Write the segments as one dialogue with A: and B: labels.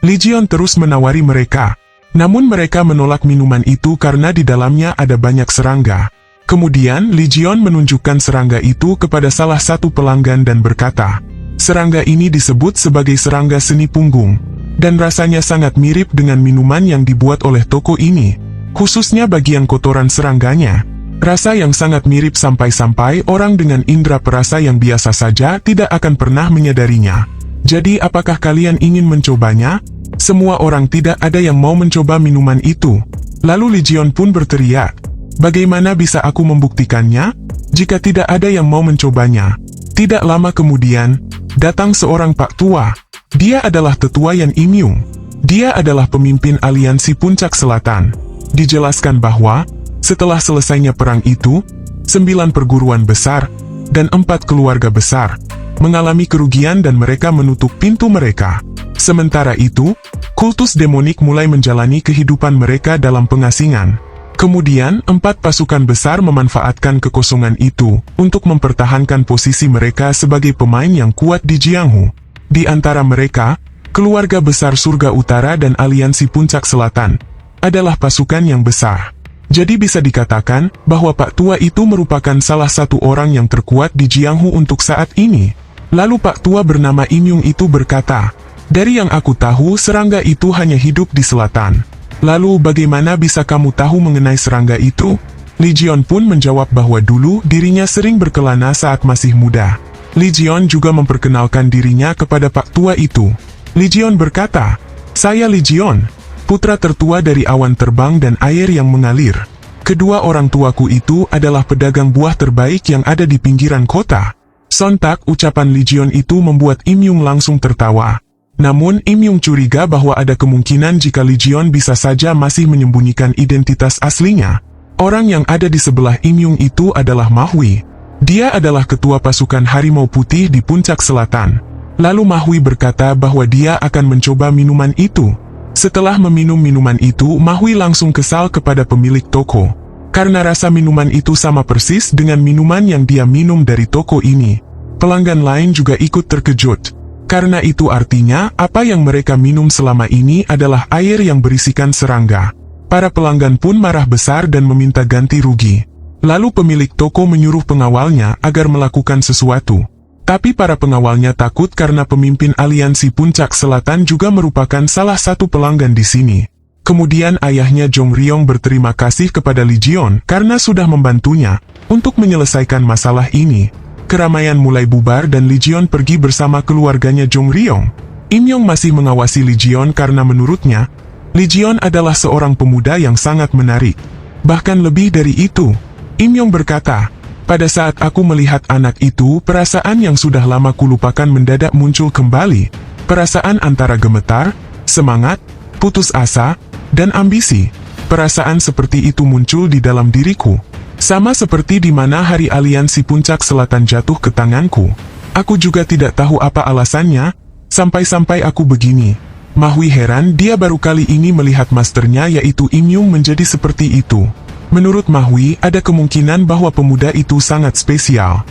A: Li Jion terus menawari mereka. Namun mereka menolak minuman itu karena di dalamnya ada banyak serangga. Kemudian Li Jion menunjukkan serangga itu kepada salah satu pelanggan dan berkata, serangga ini disebut sebagai serangga seni punggung, dan rasanya sangat mirip dengan minuman yang dibuat oleh toko ini, khususnya bagian kotoran serangganya. Rasa yang sangat mirip sampai-sampai orang dengan indera perasa yang biasa saja tidak akan pernah menyadarinya. Jadi apakah kalian ingin mencobanya? Semua orang tidak ada yang mau mencoba minuman itu. Lalu Li Jion pun berteriak, bagaimana bisa aku membuktikannya? Jika tidak ada yang mau mencobanya. Tidak lama kemudian, datang seorang pak tua. Dia adalah tetua Yan Imyung. Dia adalah pemimpin aliansi Puncak Selatan. Dijelaskan bahwa, setelah selesainya perang itu, 9 perguruan besar, dan 4 keluarga besar, mengalami kerugian dan mereka menutup pintu mereka. Sementara itu, kultus demonik mulai menjalani kehidupan mereka dalam pengasingan. Kemudian, 4 pasukan besar memanfaatkan kekosongan itu untuk mempertahankan posisi mereka sebagai pemain yang kuat di Jianghu. Di antara mereka, keluarga besar Surga Utara dan Aliansi Puncak Selatan adalah pasukan yang besar. Jadi bisa dikatakan bahwa Pak Tua itu merupakan salah satu orang yang terkuat di Jianghu untuk saat ini. Lalu Pak Tua bernama Imyung itu berkata, dari yang aku tahu serangga itu hanya hidup di selatan. Lalu bagaimana bisa kamu tahu mengenai serangga itu? Li Jion pun menjawab bahwa dulu dirinya sering berkelana saat masih muda. Li Jion juga memperkenalkan dirinya kepada Pak Tua itu. Li Jion berkata, saya Li Jion, putra tertua dari awan terbang dan air yang mengalir. Kedua orang tuaku itu adalah pedagang buah terbaik yang ada di pinggiran kota. Sontak ucapan Li Jion itu membuat Imyung langsung tertawa. Namun Imyung curiga bahwa ada kemungkinan jika Li Jion bisa saja masih menyembunyikan identitas aslinya. Orang yang ada di sebelah Imyung itu adalah Ma Hui. Dia adalah ketua pasukan Harimau Putih di Puncak Selatan. Lalu Ma Hui berkata bahwa dia akan mencoba minuman itu. Setelah meminum minuman itu, Ma Hui langsung kesal kepada pemilik toko. Karena rasa minuman itu sama persis dengan minuman yang dia minum dari toko ini. Pelanggan lain juga ikut terkejut. Karena itu artinya, apa yang mereka minum selama ini adalah air yang berisikan serangga. Para pelanggan pun marah besar dan meminta ganti rugi. Lalu pemilik toko menyuruh pengawalnya agar melakukan sesuatu. Tapi para pengawalnya takut karena pemimpin aliansi Puncak Selatan juga merupakan salah satu pelanggan di sini. Kemudian ayahnya Jong Ryong berterima kasih kepada Li Jion karena sudah membantunya untuk menyelesaikan masalah ini. Keramaian mulai bubar dan Li Jion pergi bersama keluarganya Jong Ryong. Imyong masih mengawasi Li Jion karena menurutnya, Li Jion adalah seorang pemuda yang sangat menarik. Bahkan lebih dari itu, Imyong berkata, pada saat aku melihat anak itu, perasaan yang sudah lama kulupakan mendadak muncul kembali. Perasaan antara gemetar, semangat, putus asa, dan ambisi. Perasaan seperti itu muncul di dalam diriku. Sama seperti di mana hari aliansi Puncak Selatan jatuh ke tanganku. Aku juga tidak tahu apa alasannya, sampai-sampai aku begini. Ma Hui heran dia baru kali ini melihat masternya yaitu Imyung menjadi seperti itu. Menurut Ma Hui, ada kemungkinan bahwa pemuda itu sangat spesial.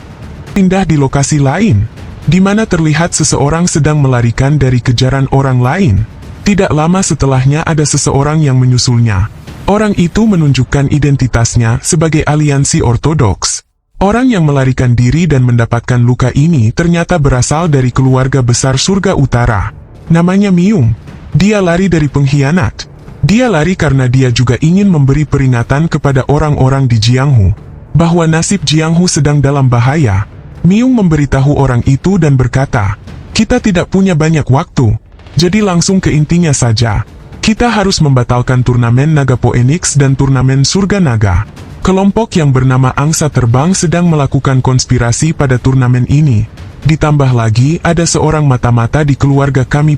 A: Pindah di lokasi lain, di mana terlihat seseorang sedang melarikan dari kejaran orang lain. Tidak lama setelahnya ada seseorang yang menyusulnya. Orang itu menunjukkan identitasnya sebagai aliansi ortodoks. Orang yang melarikan diri dan mendapatkan luka ini ternyata berasal dari keluarga besar Surga Utara. Namanya Myung. Dia lari dari pengkhianat. Dia lari karena dia juga ingin memberi peringatan kepada orang-orang di Jianghu bahwa nasib Jianghu sedang dalam bahaya. Myung memberitahu orang itu dan berkata, kita tidak punya banyak waktu, jadi langsung ke intinya saja. Kita harus membatalkan turnamen Naga Phoenix dan turnamen Surga Naga. Kelompok yang bernama Angsa Terbang sedang melakukan konspirasi pada turnamen ini. Ditambah lagi, ada seorang mata-mata di keluarga kami.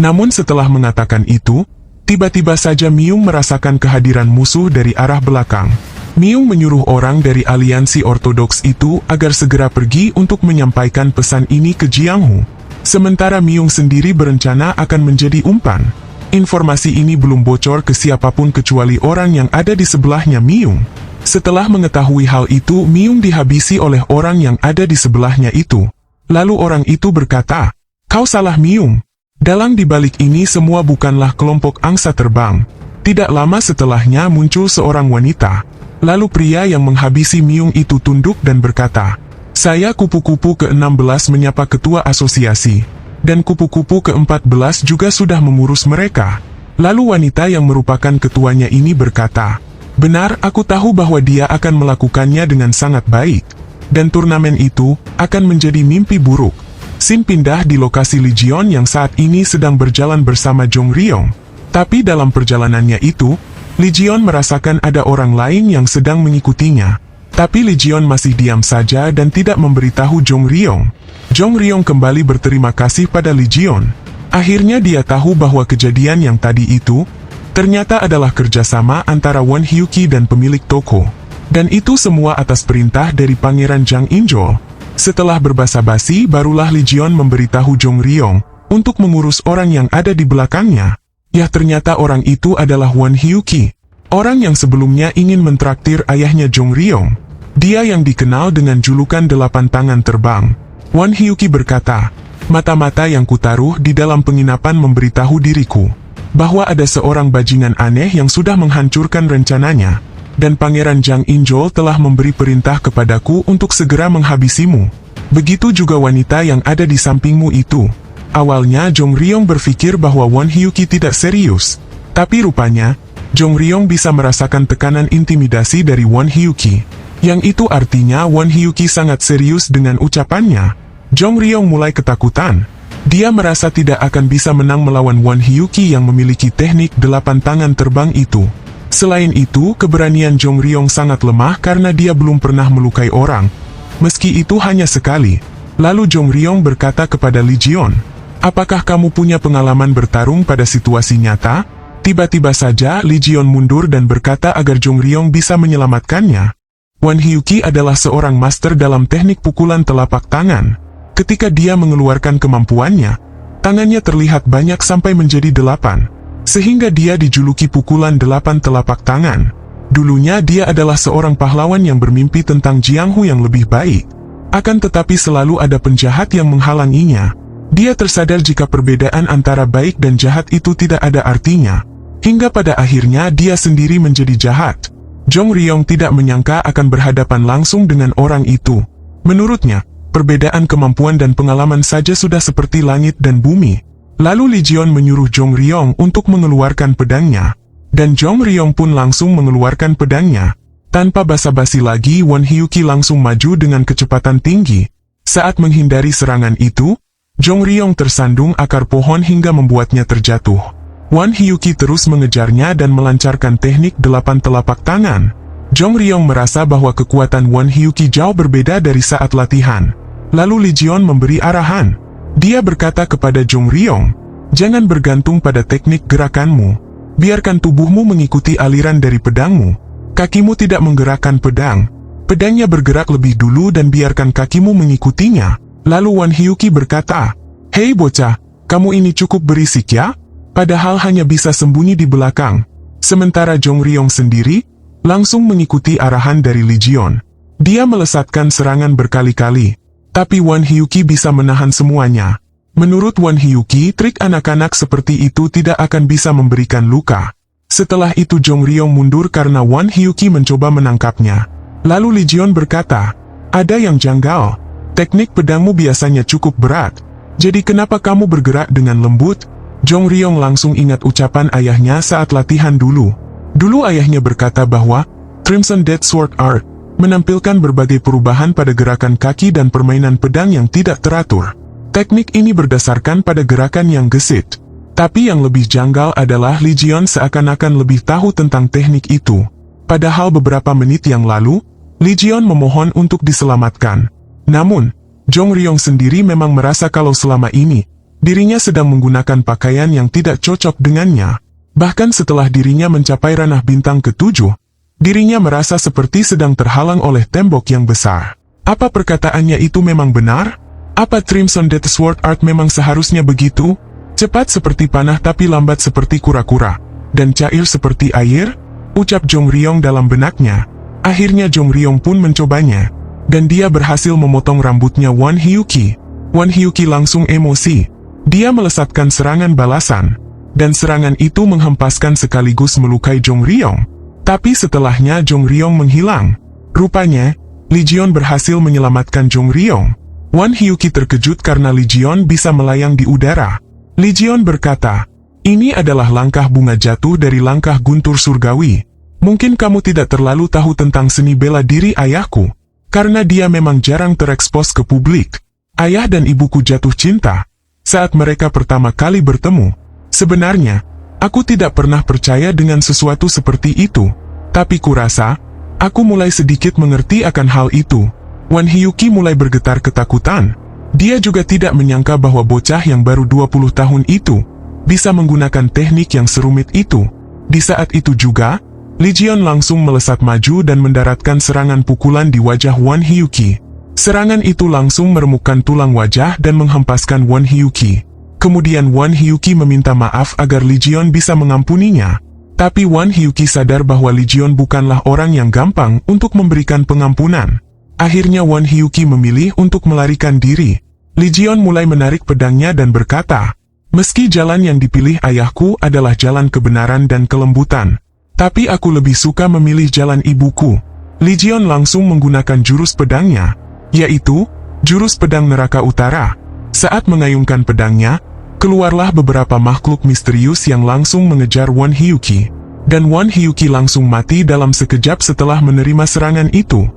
A: Namun setelah mengatakan itu, tiba-tiba saja Myung merasakan kehadiran musuh dari arah belakang. Myung menyuruh orang dari aliansi ortodoks itu agar segera pergi untuk menyampaikan pesan ini ke Jianghu. Sementara Myung sendiri berencana akan menjadi umpan. Informasi ini belum bocor ke siapapun kecuali orang yang ada di sebelahnya Myung. Setelah mengetahui hal itu, Myung dihabisi oleh orang yang ada di sebelahnya itu. Lalu orang itu berkata, kau salah Myung. Dalang di balik ini semua bukanlah kelompok angsa terbang. Tidak lama setelahnya muncul seorang wanita. Lalu pria yang menghabisi Myung itu tunduk dan berkata, "Saya kupu-kupu ke-16 menyapa ketua asosiasi. Dan kupu-kupu ke-14 juga sudah mengurus mereka." Lalu wanita yang merupakan ketuanya ini berkata, "Benar, aku tahu bahwa dia akan melakukannya dengan sangat baik. Dan turnamen itu akan menjadi mimpi buruk." Scene pindah di lokasi Legion yang saat ini sedang berjalan bersama Jong Ryong. Tapi dalam perjalanannya itu, Legion merasakan ada orang lain yang sedang mengikutinya. Tapi Legion masih diam saja dan tidak memberitahu Jong Ryong. Jong Ryong kembali berterima kasih pada Legion. Akhirnya dia tahu bahwa kejadian yang tadi itu ternyata adalah kerjasama antara Won Hyuki dan pemilik toko. Dan itu semua atas perintah dari Pangeran Jang Injol. Setelah berbasa-basi, barulah Legion memberitahu Jong Ryong untuk mengurus orang yang ada di belakangnya. Ya, ternyata orang itu adalah Won Hyuki, orang yang sebelumnya ingin mentraktir ayahnya Jong Ryong. Dia yang dikenal dengan julukan 8 tangan terbang. Won Hyuki berkata, "Mata-mata yang kutaruh di dalam penginapan memberitahu diriku bahwa ada seorang bajingan aneh yang sudah menghancurkan rencananya. Dan Pangeran Jang Injol telah memberi perintah kepadaku untuk segera menghabisimu. Begitu juga wanita yang ada di sampingmu itu." Awalnya Jong Ryong berpikir bahwa Won Hyuki tidak serius. Tapi rupanya, Jong Ryong bisa merasakan tekanan intimidasi dari Won Hyuki. Yang itu artinya Won Hyuki sangat serius dengan ucapannya. Jong Ryong mulai ketakutan. Dia merasa tidak akan bisa menang melawan Won Hyuki yang memiliki teknik 8 tangan terbang itu. Selain itu, keberanian Jong Ryong sangat lemah karena dia belum pernah melukai orang, meski itu hanya sekali. Lalu Jong Ryong berkata kepada Legion, "Apakah kamu punya pengalaman bertarung pada situasi nyata?" Tiba-tiba saja Legion mundur dan berkata agar Jong Ryong bisa menyelamatkannya. Won Hyuki adalah seorang master dalam teknik pukulan telapak tangan. Ketika dia mengeluarkan kemampuannya, tangannya terlihat banyak sampai menjadi 8. Sehingga dia dijuluki pukulan 8 telapak tangan. Dulunya dia adalah seorang pahlawan yang bermimpi tentang Jianghu yang lebih baik. Akan tetapi selalu ada penjahat yang menghalanginya. Dia tersadar jika perbedaan antara baik dan jahat itu tidak ada artinya. Hingga pada akhirnya dia sendiri menjadi jahat. Jong Ryong tidak menyangka akan berhadapan langsung dengan orang itu. Menurutnya, perbedaan kemampuan dan pengalaman saja sudah seperti langit dan bumi. Lalu Legion menyuruh Jong Ryong untuk mengeluarkan pedangnya. Dan Jong Ryong pun langsung mengeluarkan pedangnya. Tanpa basa-basi lagi, Won Hyuki langsung maju dengan kecepatan tinggi. Saat menghindari serangan itu, Jong Ryong tersandung akar pohon hingga membuatnya terjatuh. Won Hyuki terus mengejarnya dan melancarkan teknik 8 telapak tangan. Jong Ryong merasa bahwa kekuatan Won Hyuki jauh berbeda dari saat latihan. Lalu Legion memberi arahan. Dia berkata kepada Jong Ryong, "Jangan bergantung pada teknik gerakanmu. Biarkan tubuhmu mengikuti aliran dari pedangmu. Kakimu tidak menggerakkan pedang. Pedangnya bergerak lebih dulu dan biarkan kakimu mengikutinya." Lalu Won Hyuki berkata, "Hei bocah, kamu ini cukup berisik ya? Padahal hanya bisa sembunyi di belakang." Sementara Jong Ryong sendiri langsung mengikuti arahan dari Legion. Dia melesatkan serangan berkali-kali. Tapi Won Hyuki bisa menahan semuanya. Menurut Won Hyuki, trik anak-anak seperti itu tidak akan bisa memberikan luka. Setelah itu Jong Ryong mundur karena Won Hyuki mencoba menangkapnya. Lalu Legion berkata, "Ada yang janggal. Teknik pedangmu biasanya cukup berat. Jadi kenapa kamu bergerak dengan lembut?" Jong Ryong langsung ingat ucapan ayahnya saat latihan dulu. Dulu ayahnya berkata bahwa Crimson Dead Sword Art menampilkan berbagai perubahan pada gerakan kaki dan permainan pedang yang tidak teratur. Teknik ini berdasarkan pada gerakan yang gesit. Tapi yang lebih janggal adalah Legion seakan-akan lebih tahu tentang teknik itu. Padahal beberapa menit yang lalu, Legion memohon untuk diselamatkan. Namun, Jong Ryong sendiri memang merasa kalau selama ini, dirinya sedang menggunakan pakaian yang tidak cocok dengannya. Bahkan setelah dirinya mencapai ranah bintang ke-7, dirinya merasa seperti sedang terhalang oleh tembok yang besar. Apa perkataannya itu memang benar? Apa Crimson Dead Sword Art memang seharusnya begitu? Cepat seperti panah tapi lambat seperti kura-kura, dan cair seperti air? Ucap Jong Ryong dalam benaknya. Akhirnya Jong Ryong pun mencobanya, dan dia berhasil memotong rambutnya Won Hyuki. Won Hyuki langsung emosi. Dia melesatkan serangan balasan, dan serangan itu menghempaskan sekaligus melukai Jong Ryong. Tapi setelahnya Jong Ryong menghilang. Rupanya, Lee Ji-yeon berhasil menyelamatkan Jong Ryong. Won Hyuki terkejut karena Lee Ji-yeon bisa melayang di udara. Lee Ji-yeon berkata, "Ini adalah langkah bunga jatuh dari langkah guntur surgawi. Mungkin kamu tidak terlalu tahu tentang seni bela diri ayahku, karena dia memang jarang terekspos ke publik. Ayah dan ibuku jatuh cinta saat mereka pertama kali bertemu. Sebenarnya, aku tidak pernah percaya dengan sesuatu seperti itu, tapi kurasa, aku mulai sedikit mengerti akan hal itu." Won Hyuki mulai bergetar ketakutan. Dia juga tidak menyangka bahwa bocah yang baru 20 tahun itu bisa menggunakan teknik yang serumit itu. Di saat itu juga, Lee Ji-yeon langsung melesat maju dan mendaratkan serangan pukulan di wajah Won Hyuki. Serangan itu langsung meremukkan tulang wajah dan menghempaskan Won Hyuki. Kemudian Won Hyuki meminta maaf agar Lee Ji-yeon bisa mengampuninya. Tapi Won Hyuki sadar bahwa Lee Ji-yeon bukanlah orang yang gampang untuk memberikan pengampunan. Akhirnya Won Hyuki memilih untuk melarikan diri. Lee Ji-yeon mulai menarik pedangnya dan berkata, "Meski jalan yang dipilih ayahku adalah jalan kebenaran dan kelembutan, tapi aku lebih suka memilih jalan ibuku." Lee Ji-yeon langsung menggunakan jurus pedangnya, yaitu jurus pedang neraka utara. Saat mengayunkan pedangnya, keluarlah beberapa makhluk misterius yang langsung mengejar Won Hyuki. Dan Won Hyuki langsung mati dalam sekejap setelah menerima serangan itu.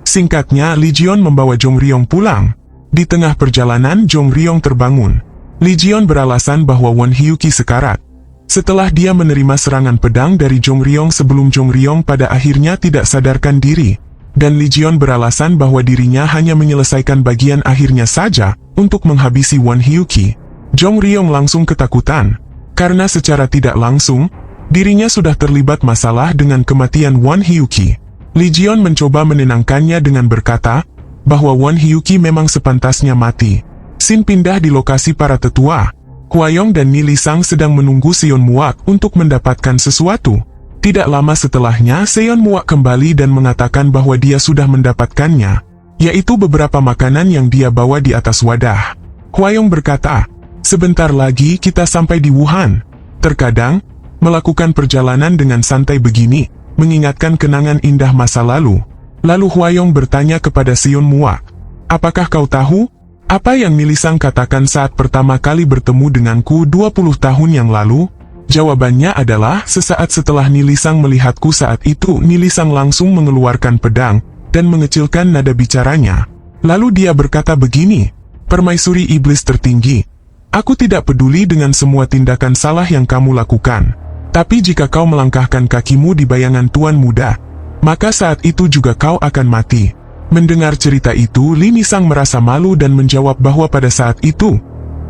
A: Singkatnya, Lee Ji-yeon membawa Jong Ryong pulang. Di tengah perjalanan, Jong Ryong terbangun. Lee Ji-yeon beralasan bahwa Won Hyuki sekarat. Setelah dia menerima serangan pedang dari Jong Ryong sebelum Jong Ryong pada akhirnya tidak sadarkan diri. Dan Lee Ji-yeon beralasan bahwa dirinya hanya menyelesaikan bagian akhirnya saja untuk menghabisi Won Hyuki. Jong Ryong langsung ketakutan, karena secara tidak langsung, dirinya sudah terlibat masalah dengan kematian Won Hyuki. Lee Ji-yeon mencoba menenangkannya dengan berkata, bahwa Won Hyuki memang sepantasnya mati. Scene pindah di lokasi para tetua. Hwayong dan Ni Lisang sedang menunggu Seon Muak untuk mendapatkan sesuatu. Tidak lama setelahnya, Seon Muak kembali dan mengatakan bahwa dia sudah mendapatkannya, yaitu beberapa makanan yang dia bawa di atas wadah. Hwayong berkata, "Sebentar lagi kita sampai di Wuhan." Terkadang, melakukan perjalanan dengan santai begini, mengingatkan kenangan indah masa lalu. Lalu Hwayong bertanya kepada Seon Muak, "Apakah kau tahu apa yang Ni Lisang katakan saat pertama kali bertemu denganku 20 tahun yang lalu?" Jawabannya adalah, sesaat setelah Ni Lisang melihatku saat itu, Ni Lisang langsung mengeluarkan pedang dan mengecilkan nada bicaranya. Lalu dia berkata begini, "Permaisuri iblis tertinggi, aku tidak peduli dengan semua tindakan salah yang kamu lakukan. Tapi jika kau melangkahkan kakimu di bayangan Tuan Muda, maka saat itu juga kau akan mati." Mendengar cerita itu, Lee Nisang merasa malu dan menjawab bahwa pada saat itu,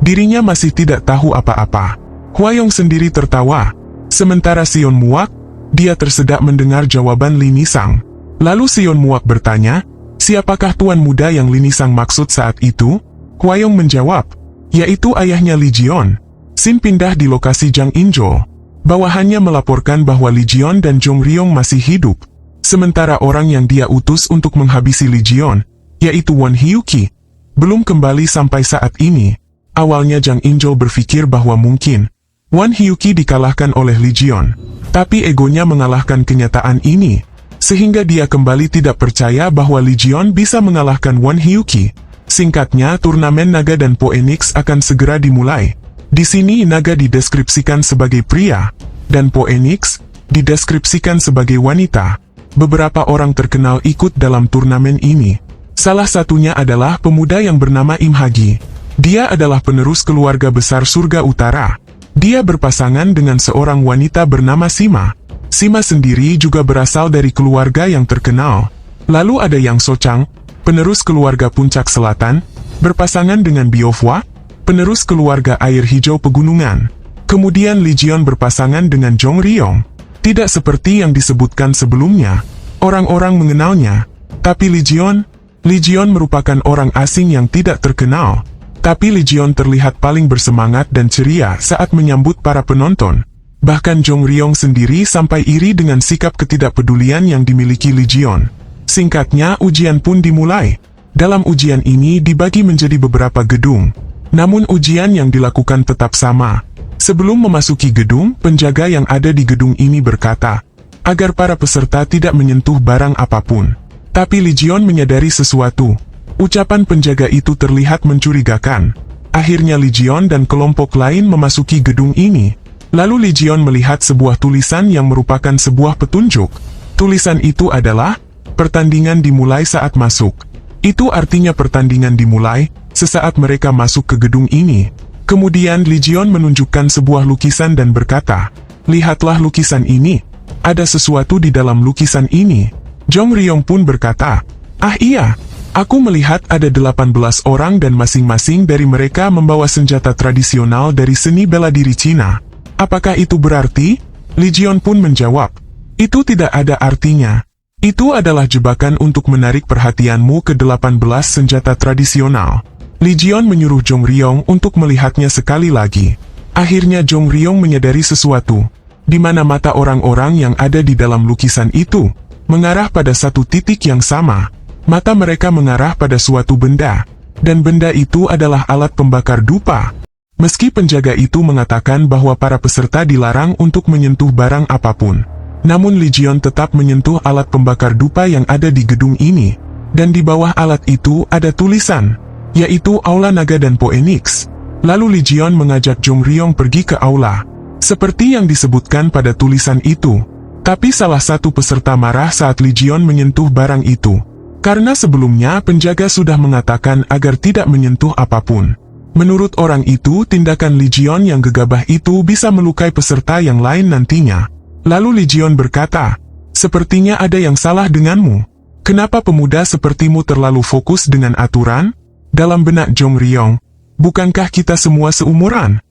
A: dirinya masih tidak tahu apa-apa. Hwayong sendiri tertawa. Sementara Seon Muak, dia tersedak mendengar jawaban Lee Nisang. Lalu Seon Muak bertanya, "Siapakah Tuan Muda yang Lee Nisang maksud saat itu?" Hwayong menjawab, "Yaitu ayahnya Lee Ji-yeon." Scene pindah di lokasi Jang In-jo. Bawahannya melaporkan bahwa Lee Ji-yeon dan Jong Ryong masih hidup. Sementara orang yang dia utus untuk menghabisi Lee Ji-yeon, yaitu Won Hyuki, belum kembali sampai saat ini. Awalnya Jang In-jo berpikir bahwa mungkin Won Hyuki dikalahkan oleh Lee Ji-yeon, tapi egonya mengalahkan kenyataan ini, sehingga dia kembali tidak percaya bahwa Lee Ji-yeon bisa mengalahkan Won Hyuki. Singkatnya, turnamen naga dan Phoenix akan segera dimulai. Di sini naga dideskripsikan sebagai pria, dan Phoenix dideskripsikan sebagai wanita. Beberapa orang terkenal ikut dalam turnamen ini. Salah satunya adalah pemuda yang bernama Im Ha-gi. Dia adalah penerus keluarga besar surga utara. Dia berpasangan dengan seorang wanita bernama Sima. Sima sendiri juga berasal dari keluarga yang terkenal. Lalu ada Yang So-chang, penerus keluarga puncak selatan, berpasangan dengan Biofwa, penerus keluarga air hijau pegunungan. Kemudian Lee Ji-yeon berpasangan dengan Jong Ryong. Tidak seperti yang disebutkan sebelumnya, orang-orang mengenalnya. Tapi Lee Ji-yeon merupakan orang asing yang tidak terkenal. Tapi Lee Ji-yeon terlihat paling bersemangat dan ceria saat menyambut para penonton. Bahkan Jong Ryong sendiri sampai iri dengan sikap ketidakpedulian yang dimiliki Lee Ji-yeon. Singkatnya, ujian pun dimulai. Dalam ujian ini dibagi menjadi beberapa gedung. Namun ujian yang dilakukan tetap sama. Sebelum memasuki gedung, penjaga yang ada di gedung ini berkata, agar para peserta tidak menyentuh barang apapun. Tapi Legion menyadari sesuatu. Ucapan penjaga itu terlihat mencurigakan. Akhirnya Legion dan kelompok lain memasuki gedung ini. Lalu Legion melihat sebuah tulisan yang merupakan sebuah petunjuk. Tulisan itu adalah, pertandingan dimulai saat masuk. Itu artinya pertandingan dimulai sesaat mereka masuk ke gedung ini. Kemudian Legion menunjukkan sebuah lukisan dan berkata, lihatlah lukisan ini. Ada sesuatu di dalam lukisan ini. Jong Ryong pun berkata, ah iya, aku melihat ada 18 orang dan masing-masing dari mereka membawa senjata tradisional dari seni bela diri Cina. Apakah itu berarti? Legion pun menjawab, itu tidak ada artinya. Itu adalah jebakan untuk menarik perhatianmu ke 18 senjata tradisional. Legion menyuruh Jong Ryong untuk melihatnya sekali lagi. Akhirnya Jong Ryong menyadari sesuatu, di mana mata orang-orang yang ada di dalam lukisan itu mengarah pada satu titik yang sama. Mata mereka mengarah pada suatu benda, dan benda itu adalah alat pembakar dupa. Meski penjaga itu mengatakan bahwa para peserta dilarang untuk menyentuh barang apapun, namun Legion tetap menyentuh alat pembakar dupa yang ada di gedung ini. Dan di bawah alat itu ada tulisan, yaitu Aula Naga dan Phoenix. Lalu Legion mengajak Jong Ryong pergi ke aula, seperti yang disebutkan pada tulisan itu. Tapi salah satu peserta marah saat Legion menyentuh barang itu, karena sebelumnya penjaga sudah mengatakan agar tidak menyentuh apapun. Menurut orang itu, tindakan Legion yang gegabah itu bisa melukai peserta yang lain nantinya. Lalu Legion berkata, sepertinya ada yang salah denganmu. Kenapa pemuda sepertimu terlalu fokus dengan aturan? Dalam benak Jong Ryong, bukankah kita semua seumuran?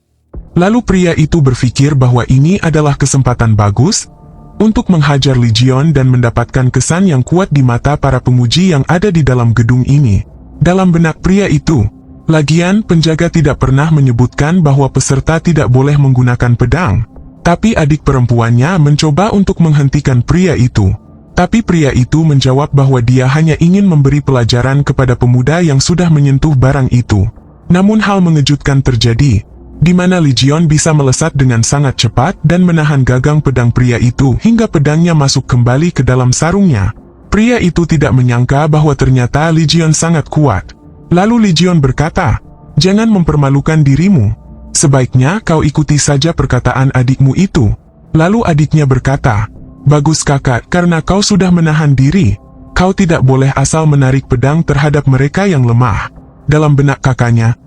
A: Lalu pria itu berpikir bahwa ini adalah kesempatan bagus untuk menghajar Legion dan mendapatkan kesan yang kuat di mata para pemuji yang ada di dalam gedung ini. Dalam benak pria itu, lagian penjaga tidak pernah menyebutkan bahwa peserta tidak boleh menggunakan pedang. Tapi adik perempuannya mencoba untuk menghentikan pria itu. Tapi pria itu menjawab bahwa dia hanya ingin memberi pelajaran kepada pemuda yang sudah menyentuh barang itu. Namun hal mengejutkan terjadi, di mana Legion bisa melesat dengan sangat cepat dan menahan gagang pedang pria itu hingga pedangnya masuk kembali ke dalam sarungnya. Pria itu tidak menyangka bahwa ternyata Legion sangat kuat. Lalu Legion berkata, jangan mempermalukan dirimu. Sebaiknya kau ikuti saja perkataan adikmu itu. Lalu adiknya berkata, bagus kakak, karena kau sudah menahan diri. Kau tidak boleh asal menarik pedang terhadap mereka yang lemah. Dalam benak kakaknya,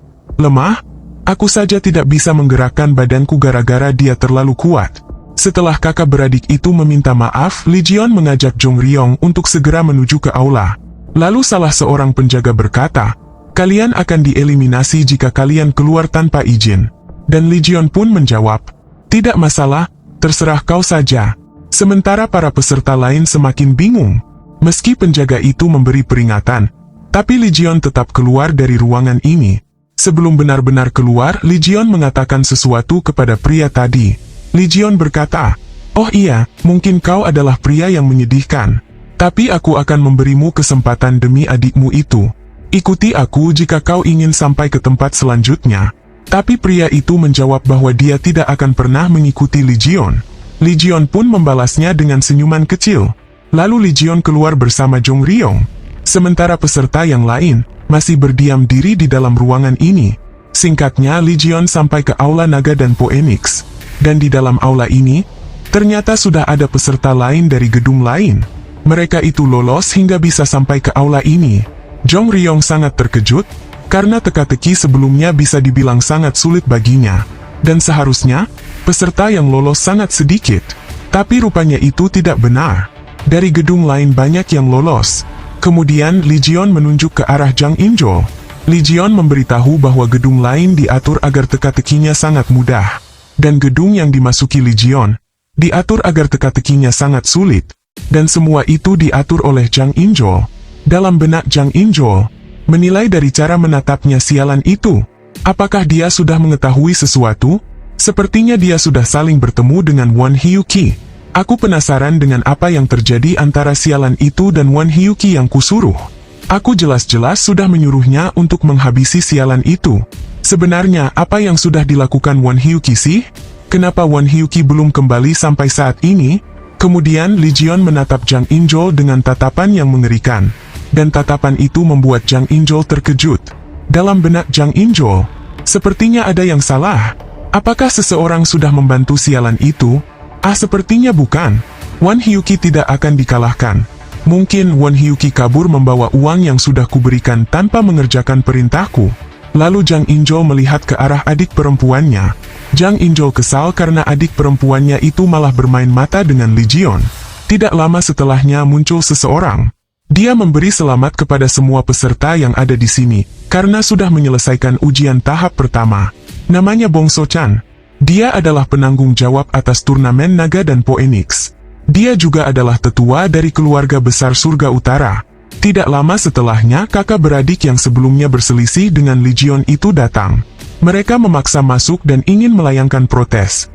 A: lemah? Aku saja tidak bisa menggerakkan badanku gara-gara dia terlalu kuat. Setelah kakak beradik itu meminta maaf, Legion mengajak Jong Ryong untuk segera menuju ke aula. Lalu salah seorang penjaga berkata, kalian akan dieliminasi jika kalian keluar tanpa izin. Dan Legion pun menjawab, tidak masalah, terserah kau saja. Sementara para peserta lain semakin bingung. Meski penjaga itu memberi peringatan, tapi Legion tetap keluar dari ruangan ini. Sebelum benar-benar keluar, Legion mengatakan sesuatu kepada pria tadi. Legion berkata, oh iya, mungkin kau adalah pria yang menyedihkan. Tapi aku akan memberimu kesempatan demi adikmu itu. Ikuti aku jika kau ingin sampai ke tempat selanjutnya. Tapi pria itu menjawab bahwa dia tidak akan pernah mengikuti Legion. Legion pun membalasnya dengan senyuman kecil. Lalu Legion keluar bersama Jong Ryong. Sementara peserta yang lain masih berdiam diri di dalam ruangan ini. Singkatnya, Legion sampai ke Aula Naga dan Phoenix. Dan di dalam aula ini, ternyata sudah ada peserta lain dari gedung lain. Mereka itu lolos hingga bisa sampai ke aula ini. Jong Ryong sangat terkejut, karena teka-teki sebelumnya bisa dibilang sangat sulit baginya. Dan seharusnya, peserta yang lolos sangat sedikit. Tapi rupanya itu tidak benar. Dari gedung lain banyak yang lolos. Kemudian Legion menunjuk ke arah Jang Injol. Legion memberitahu bahwa gedung lain diatur agar teka-tekinya sangat mudah. Dan gedung yang dimasuki Legion diatur agar teka-tekinya sangat sulit. Dan semua itu diatur oleh Jang Injol. Dalam benak Jang Injol, menilai dari cara menatapnya sialan itu. Apakah dia sudah mengetahui sesuatu? Sepertinya dia sudah saling bertemu dengan Wan Hyuki. Aku penasaran dengan apa yang terjadi antara sialan itu dan Wan Hyuki yang kusuruh. Aku jelas-jelas sudah menyuruhnya untuk menghabisi sialan itu. Sebenarnya apa yang sudah dilakukan Won Hyuki sih? Kenapa Won Hyuki belum kembali sampai saat ini? Kemudian Lee Ji-yeon menatap Jang In-jol dengan tatapan yang mengerikan. Dan tatapan itu membuat Jang In-jol terkejut. Dalam benak Jang In-jol, sepertinya ada yang salah. Apakah seseorang sudah membantu sialan itu? Sepertinya bukan. Won Hyuki tidak akan dikalahkan. Mungkin Won Hyuki kabur membawa uang yang sudah kuberikan tanpa mengerjakan perintahku. Lalu Jang In-jol melihat ke arah adik perempuannya. Jang In-jol kesal karena adik perempuannya itu malah bermain mata dengan Lee Ji-yeon. Tidak lama setelahnya muncul seseorang. Dia memberi selamat kepada semua peserta yang ada di sini, karena sudah menyelesaikan ujian tahap pertama. Namanya Bong So-chan. Dia adalah penanggung jawab atas turnamen naga dan Phoenix. Dia juga adalah tetua dari keluarga besar Surga Utara. Tidak lama setelahnya kakak beradik yang sebelumnya berselisih dengan Lee Ji-yeon itu datang. Mereka memaksa masuk dan ingin melayangkan protes.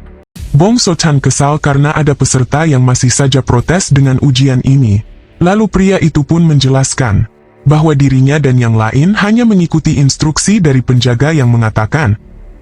A: Bong So-chan kesal karena ada peserta yang masih saja protes dengan ujian ini. Lalu pria itu pun menjelaskan bahwa dirinya dan yang lain hanya mengikuti instruksi dari penjaga yang mengatakan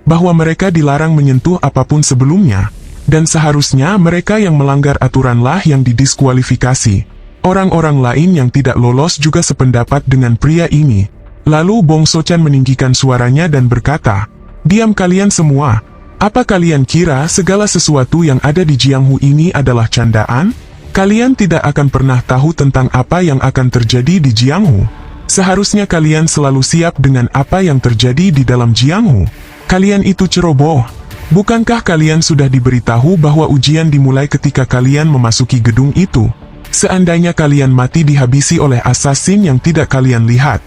A: bahwa mereka dilarang menyentuh apapun sebelumnya, dan seharusnya mereka yang melanggar aturanlah yang didiskualifikasi. Orang-orang lain yang tidak lolos juga sependapat dengan pria ini. Lalu Bong So-chan meninggikan suaranya dan berkata, "Diam kalian semua. Apa kalian kira segala sesuatu yang ada di Jianghu ini adalah candaan? Kalian tidak akan pernah tahu tentang apa yang akan terjadi di Jianghu. Seharusnya kalian selalu siap dengan apa yang terjadi di dalam Jianghu. Kalian itu ceroboh. Bukankah kalian sudah diberitahu bahwa ujian dimulai ketika kalian memasuki gedung itu? Seandainya kalian mati dihabisi oleh assassin yang tidak kalian lihat,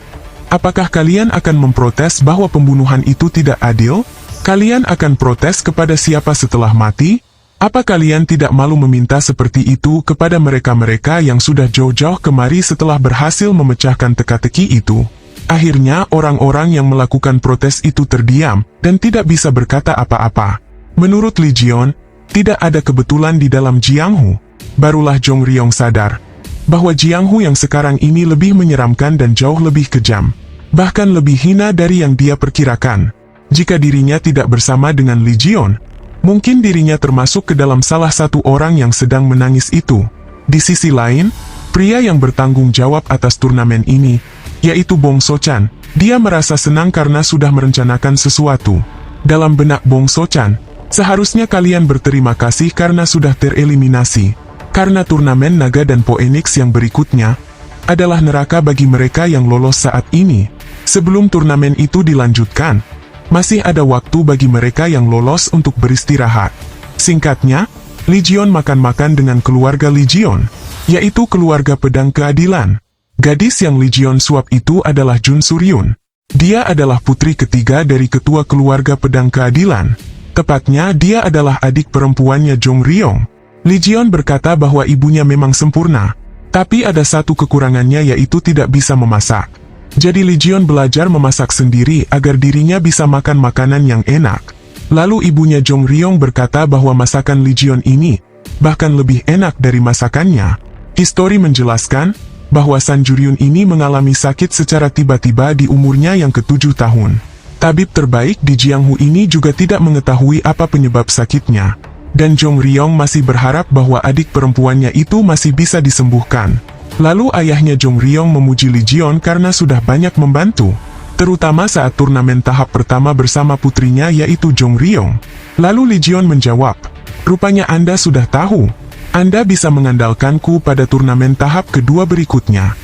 A: apakah kalian akan memprotes bahwa pembunuhan itu tidak adil? Kalian akan protes kepada siapa setelah mati? Apa kalian tidak malu meminta seperti itu kepada mereka-mereka yang sudah jauh-jauh kemari setelah berhasil memecahkan teka-teki itu?" Akhirnya orang-orang yang melakukan protes itu terdiam dan tidak bisa berkata apa-apa. Menurut Lee Ji-yeon, tidak ada kebetulan di dalam Jianghu. Barulah Jong Ryong sadar bahwa Jianghu yang sekarang ini lebih menyeramkan dan jauh lebih kejam. Bahkan lebih hina dari yang dia perkirakan. Jika dirinya tidak bersama dengan Lee Ji-yeon, mungkin dirinya termasuk ke dalam salah satu orang yang sedang menangis itu. Di sisi lain, pria yang bertanggung jawab atas turnamen ini, yaitu Bong So-chan, dia merasa senang karena sudah merencanakan sesuatu. Dalam benak Bong So-chan, seharusnya kalian berterima kasih karena sudah tereliminasi. Karena turnamen naga dan Phoenix yang berikutnya adalah neraka bagi mereka yang lolos saat ini. Sebelum turnamen itu dilanjutkan, masih ada waktu bagi mereka yang lolos untuk beristirahat. Singkatnya, Lee Ji-yeon makan-makan dengan keluarga Lee Ji-yeon, yaitu keluarga pedang keadilan. Gadis yang Lee Ji-yeon suap itu adalah Jun Suryun. Dia adalah putri ketiga dari ketua keluarga pedang keadilan. Tepatnya dia adalah adik perempuannya Jong Ryong. Lee Ji-yeon berkata bahwa ibunya memang sempurna, tapi ada satu kekurangannya yaitu tidak bisa memasak. Jadi Lee Ji-yeon belajar memasak sendiri agar dirinya bisa makan makanan yang enak. Lalu ibunya Jong Ryong berkata bahwa masakan Lee Ji-yeon ini bahkan lebih enak dari masakannya. Histori menjelaskan bahwa San Juryun ini mengalami sakit secara tiba-tiba di umurnya yang ke-7 tahun. Tabib terbaik di Jianghu ini juga tidak mengetahui apa penyebab sakitnya. Dan Jong Ryong masih berharap bahwa adik perempuannya itu masih bisa disembuhkan. Lalu ayahnya Jong Ryong memuji Lee Ji-yeon karena sudah banyak membantu, terutama saat turnamen tahap pertama bersama putrinya yaitu Jong Ryong. Lalu Lee Ji-yeon menjawab, "Rupanya Anda sudah tahu. Anda bisa mengandalkanku pada turnamen tahap kedua berikutnya."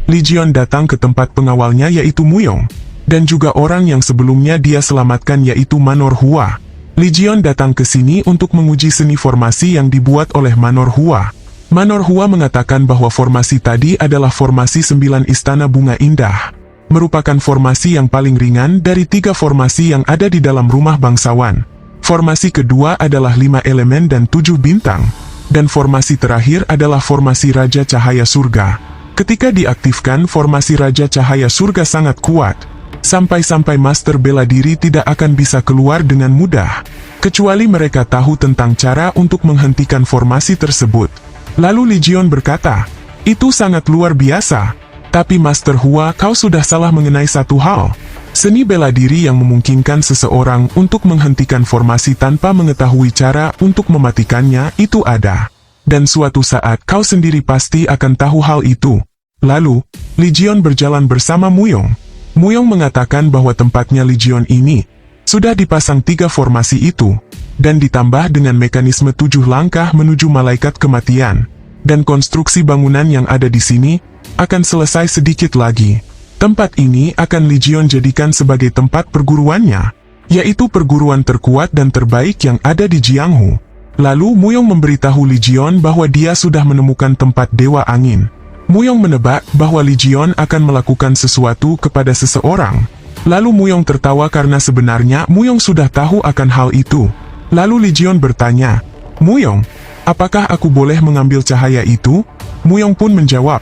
A: Lee Ji-yeon datang ke tempat pengawalnya yaitu Muyong, dan juga orang yang sebelumnya dia selamatkan yaitu Manor Hua. Lee Ji-yeon datang ke sini untuk menguji seni formasi yang dibuat oleh Manor Hua. Manor Hua mengatakan bahwa formasi tadi adalah formasi 9 istana bunga indah. Merupakan formasi yang paling ringan dari 3 formasi yang ada di dalam rumah bangsawan. Formasi kedua adalah 5 elemen dan 7 bintang. Dan formasi terakhir adalah formasi Raja Cahaya Surga. Ketika diaktifkan, formasi Raja Cahaya Surga sangat kuat. Sampai-sampai master bela diri tidak akan bisa keluar dengan mudah. kecuali mereka tahu tentang cara untuk menghentikan formasi tersebut. Lalu Legion berkata, "Itu sangat luar biasa. Tapi Master Hua, kau sudah salah mengenai satu hal. Seni bela diri yang memungkinkan seseorang untuk menghentikan formasi tanpa mengetahui cara untuk mematikannya itu ada. Dan suatu saat kau sendiri pasti akan tahu hal itu." Lalu, Legion berjalan bersama Muyong. Muyong mengatakan bahwa tempatnya Legion ini sudah dipasang 3 formasi itu, dan ditambah dengan mekanisme 7 langkah menuju malaikat kematian. Dan konstruksi bangunan yang ada di sini akan selesai sedikit lagi. Tempat ini akan Legion jadikan sebagai tempat perguruannya, yaitu perguruan terkuat dan terbaik yang ada di Jianghu. Lalu Muyong memberitahu Legion bahwa dia sudah menemukan tempat Dewa Angin. Muyong menebak bahwa Legion akan melakukan sesuatu kepada seseorang. Lalu Muyong tertawa karena sebenarnya Muyong sudah tahu akan hal itu. Lalu Legion bertanya, "Muyong, apakah aku boleh mengambil cahaya itu?" Muyong pun menjawab,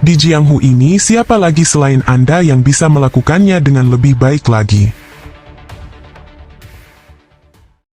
A: "Di Jianghu ini siapa lagi selain Anda yang bisa melakukannya dengan lebih baik lagi?"